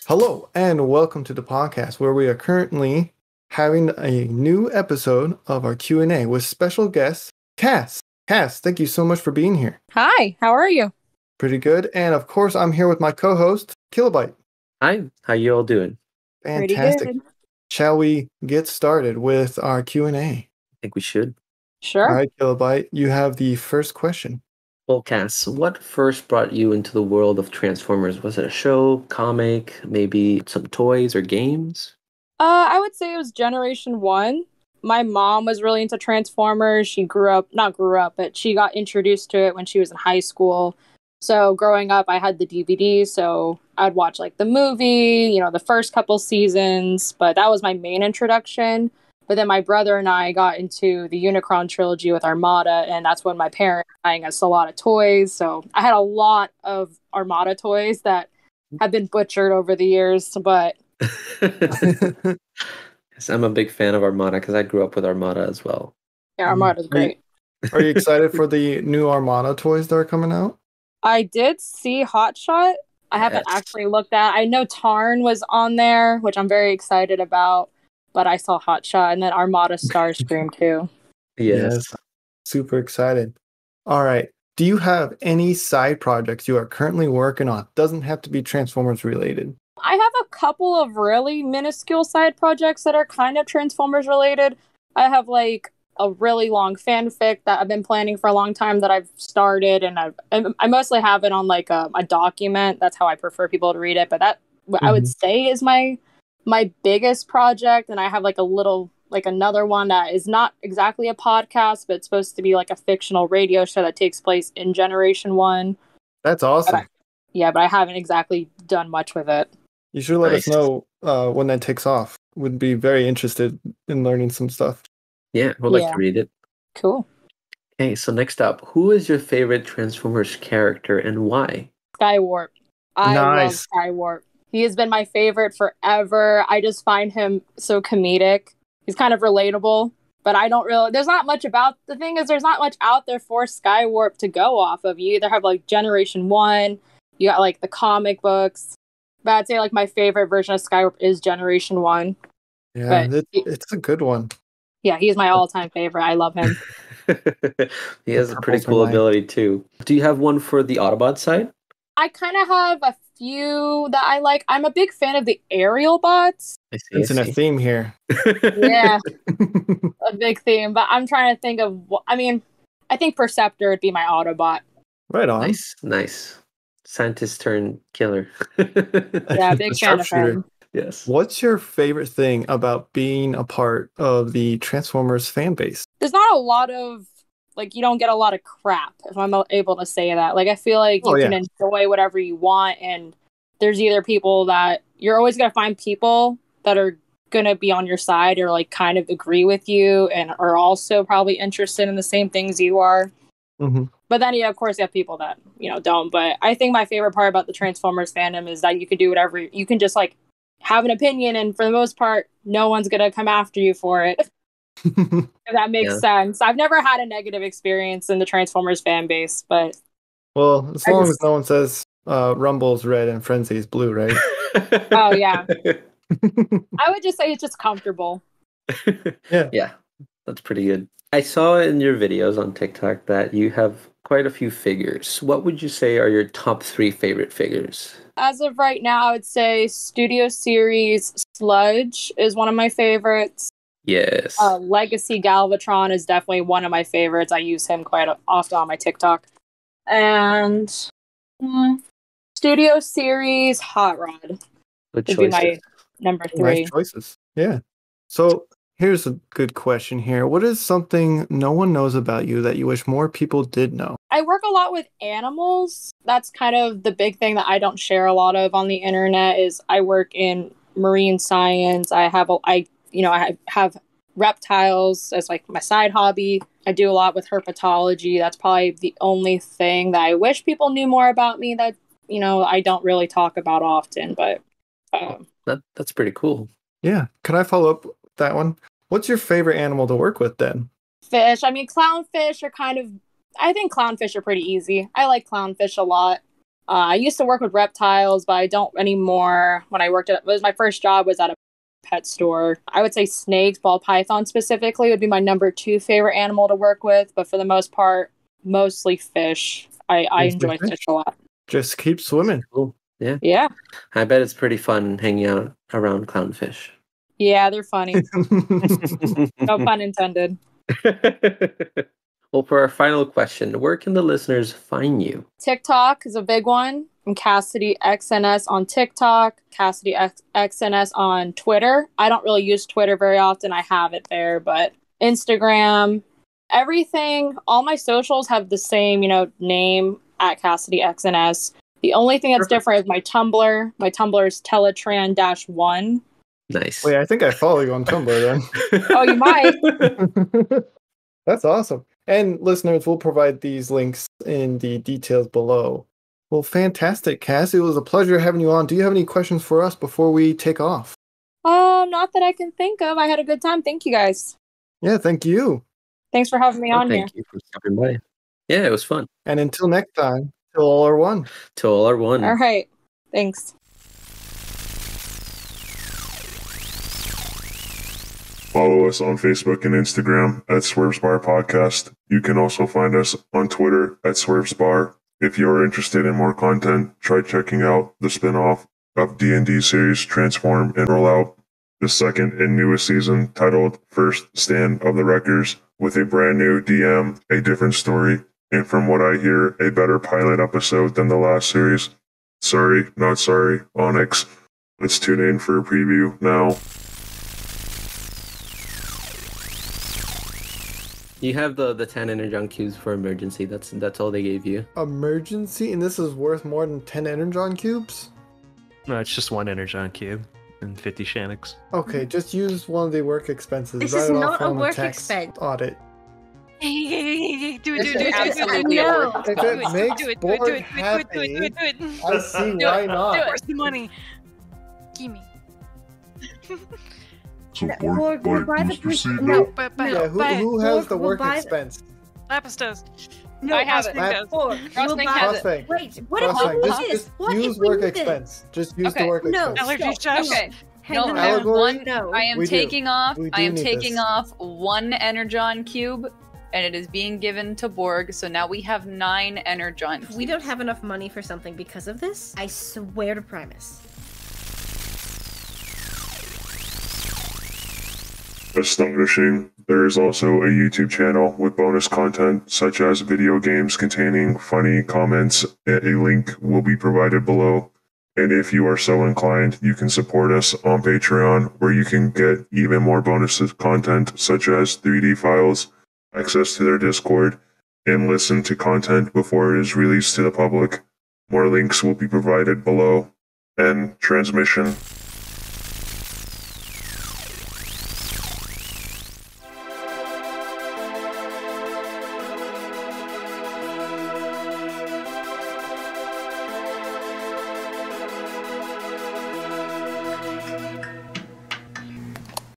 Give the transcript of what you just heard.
Hello and welcome to the podcast where we are currently having a new episode of our Q&A with special guest Cass. Cass, thank you so much for being here. Hi, how are you? Pretty good. And of course, I'm here with my co-host, Kilobyte. Hi, how you all doing? Fantastic. Pretty good. Shall we get started with our Q&A? I think we should. Sure. All right, Kilobyte, you have the first question. Well, Cass, what first brought you into the world of Transformers? Was it a show, comic, maybe some toys or games? I would say it was Generation 1. My mom was really into Transformers. She not grew up, but she got introduced to it when she was in high school. So growing up, I had the DVD, so I'd watch like the movie, the first couple seasons, but that was my main introduction. But then my brother and I got into the Unicron trilogy with Armada, and that's when my parents were buying us a lot of toys. So I had a lot of Armada toys that have been butchered over the years, but... Yes, I'm a big fan of Armada because I grew up with Armada as well. Yeah, Armada's great. Are you excited for the new Armada toys that are coming out? I did see Hotshot. I haven't actually looked at. I know Tarn was on there, which I'm very excited about. But I saw Hotshot and then Armada Starscream too. Yes. Super excited. All right. Do you have any side projects you are currently working on? Doesn't have to be Transformers related. I have a couple of really minuscule side projects that are kind of Transformers related. I have like a really long fanfic that I've been planning for a long time that I've started, and I mostly have it on like a document. That's how I prefer people to read it. But that I would say is my biggest project. And I have like another one that is not exactly a podcast, but it's supposed to be like a fictional radio show that takes place in Generation 1. That's awesome. But I haven't exactly done much with it. You should let us know when that takes off. Would be very interested in learning some stuff. Yeah, would like to read it. Cool. Okay, so next up, who is your favorite Transformers character and why? Skywarp. I love Skywarp. He has been my favorite forever. I just find him so comedic. He's kind of relatable, but there's not much there's not much out there for Skywarp to go off of. You either have like Generation 1, you got like the comic books, but I'd say like my favorite version of Skywarp is Generation 1. Yeah, it's a good one. Yeah, he's my all-time favorite. I love him. He has a pretty cool ability too. Do you have one for the Autobot side? I kind of have a few that I like. I'm a big fan of the aerial bots. It's in a theme here. Yeah, a big theme. But I'm trying to think of. I think Perceptor would be my Autobot. Right on. Nice. Scientist turned killer. Yeah, big fan of him. Yes. What's your favorite thing about being a part of the Transformers fan base? There's not a lot of you don't get a lot of crap, if I'm able to say that. Like, I feel like you can enjoy whatever you want, and there's either people that you're always going to find people that are going to be on your side or like kind of agree with you and are also probably interested in the same things you are. Mm-hmm. But then, of course, you have people that, don't. But I think my favorite part about the Transformers fandom is that you can do whatever. You can just like have an opinion, and for the most part, no one's going to come after you for it. If that makes sense. I've never had a negative experience in the Transformers fan base, but as long as no one says Rumble's red and Frenzy's blue, right? Oh yeah. I would just say it's just comfortable. Yeah, that's pretty good. I saw in your videos on TikTok that you have quite a few figures. What would you say are your top 3 favorite figures? As of right now, I would say Studio Series Sludge is one of my favorites. Yes. Legacy Galvatron is definitely one of my favorites. I use him quite often on my TikTok. And Studio Series Hot Rod would be my number 3. Nice choices. Yeah. So here's a good question here. What is something no one knows about you that you wish more people did know? I work a lot with animals. That's kind of the big thing that I don't share a lot of on the internet is I work in marine science. I have reptiles as like my side hobby. I do a lot with herpetology. That's probably the only thing that I wish people knew more about me that, I don't really talk about often, but that's pretty cool. Yeah. Could I follow up with that one? What's your favorite animal to work with then? Fish. Clownfish are I think clownfish are pretty easy. I like clownfish a lot. I used to work with reptiles, but I don't anymore. When I worked at, my first job was at a pet store. I would say snakes, ball python specifically, would be my number 2 favorite animal to work with. But for the most part, mostly fish. I enjoy fish a lot. Just keep swimming. Cool. Yeah. Yeah. I bet it's pretty fun hanging out around clownfish. Yeah, they're funny. No pun intended. Well, for our final question, where can the listeners find you? TikTok is a big one. I'm Cassidy XNS on TikTok, Cassidy XNS on Twitter. I don't really use Twitter very often. I have it there, but Instagram, everything, all my socials have the same, name at Cassidy XNS. The only thing that's different is my Tumblr. My Tumblr is teletraan-l. Nice. Wait, I think I follow you on Tumblr then. Oh, you might. That's awesome. And listeners, we'll provide these links in the details below. Well, fantastic, Cass. It was a pleasure having you on. Do you have any questions for us before we take off? Not that I can think of. I had a good time. Thank you guys. Yeah, thank you. Thanks for having me on here. Thank you for stopping by. Yeah, it was fun. And until next time, till all are one. Till all are one. All right. Thanks. Follow us on Facebook and Instagram at Swerve's Bar Podcast. You can also find us on Twitter at Swerve's Bar. If you're interested in more content, try checking out the spin-off of D&D series Transform and Roll Out, the second and newest season titled First Stand of the Wreckers, with a brand new DM, a different story, and from what I hear, a better pilot episode than the last series. Sorry, not sorry, Onyx. Let's tune in for a preview now. You have the 10 energon cubes for emergency. That's all they gave you. Emergency? And this is worth more than 10 energon cubes? No, it's just 1 energon cube and 50 Shannocks. Okay, just use one of the work expenses. This Write is it not off a on work tax expense. audit. Do Absolutely a work If it makes Borg happy, I see why not. Where's the money? Give me. So Or Borg buy the boost receipt no, now? but Yeah, who has the we'll work buy expense? Lapis does. No, I have it. Frosting has it. Frostfang. Wait, what Frostfang, if we just, need this? just What use if we work need this? expense. Just use the Okay. work No. expense. Allergy test. Okay. Hang No, on. I have Allegory? one. No. I am We do. taking off. We do I am need taking this. off 1 energon cube, and it is being given to Borg. So now we have 9 energon. If we don't have enough money for something because of this, I swear to Primus. Astonishing. There is also a YouTube channel with bonus content such as video games containing funny comments. A link will be provided below. And if you are so inclined, you can support us on Patreon, where you can get even more bonus content such as 3D files, access to their Discord, and listen to content before it is released to the public. More links will be provided below. End transmission.